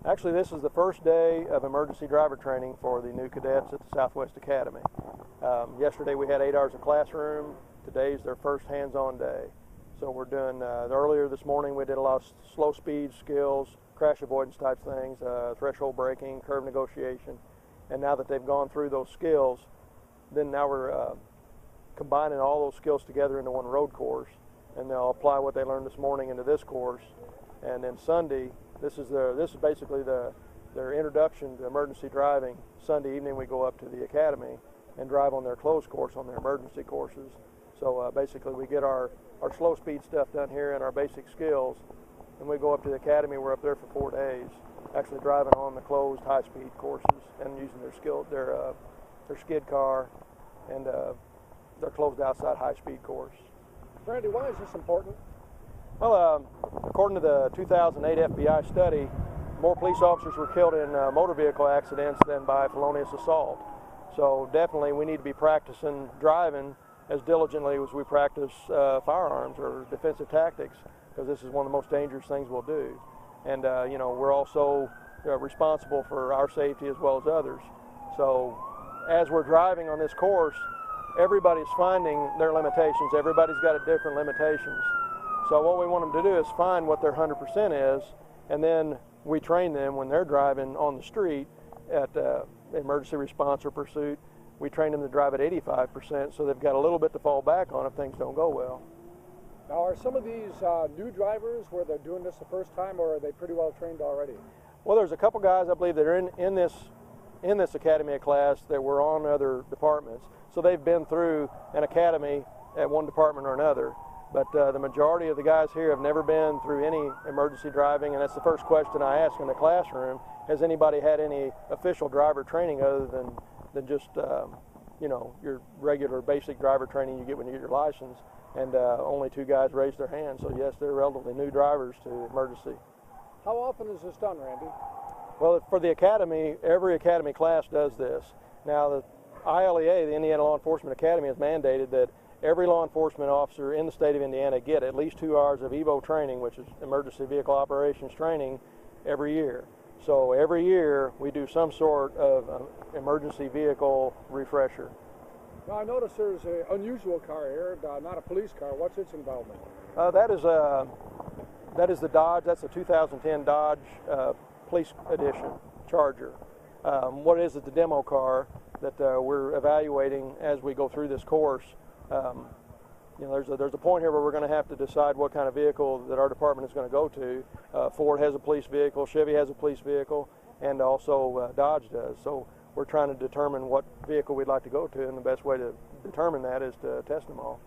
Actually, this is the first day of emergency driver training for the new cadets at the Southwest Academy. Yesterday we had 8 hours of classroom. Today's their first hands-on day. So we're doing, earlier this morning we did a lot of slow speed skills, crash avoidance type things, threshold braking, curve negotiation. And now that they've gone through those skills, then now we're combining all those skills together into one road course. And they'll apply what they learned this morning into this course. And then Sunday, this is basically their introduction to emergency driving. Sunday evening we go up to the academy and drive on their closed course on their emergency courses. So basically we get our slow speed stuff done here and our basic skills, and we go up to the academy. We're up there for 4 days, actually driving on the closed high speed courses and using their skid car and their closed outside high speed course. Randy, why is this important? Well, according to the 2008 FBI study, more police officers were killed in motor vehicle accidents than by felonious assault. So definitely we need to be practicing driving as diligently as we practice firearms or defensive tactics, because this is one of the most dangerous things we'll do. And you know, we're also responsible for our safety as well as others. So as we're driving on this course, everybody's finding their limitations. Everybody's got different limitations. So what we want them to do is find what their 100% is, and then we train them when they're driving on the street at emergency response or pursuit. We train them to drive at 85%, so they've got a little bit to fall back on if things don't go well. Now, are some of these new drivers where they're doing this the first time, or are they pretty well trained already? Well, there's a couple guys I believe that are in this academy class that were on other departments, so they've been through an academy at one department or another. But the majority of the guys here have never been through any emergency driving, and that's the first question I ask in the classroom. Has anybody had any official driver training other than just you know, your regular basic driver training you get when you get your license? And only 2 guys raised their hands, so yes, they're relatively new drivers to emergency. How often is this done, Randy? Well, for the academy, every academy class does this. Now, the ILEA, the Indiana Law Enforcement Academy, has mandated that every law enforcement officer in the state of Indiana get at least 2 hours of EVO training, which is emergency vehicle operations training, every year. So every year we do some sort of emergency vehicle refresher. Now, I notice there's an unusual car here, not a police car. What's its involvement? That is the Dodge. That's a 2010 Dodge Police Edition Charger. What it is the demo car that we're evaluating as we go through this course. You know, there's a point here where we're going to have to decide what kind of vehicle that our department is going to go to. Ford has a police vehicle, Chevy has a police vehicle, and also Dodge does. So we're trying to determine what vehicle we'd like to go to, and the best way to determine that is to test them all.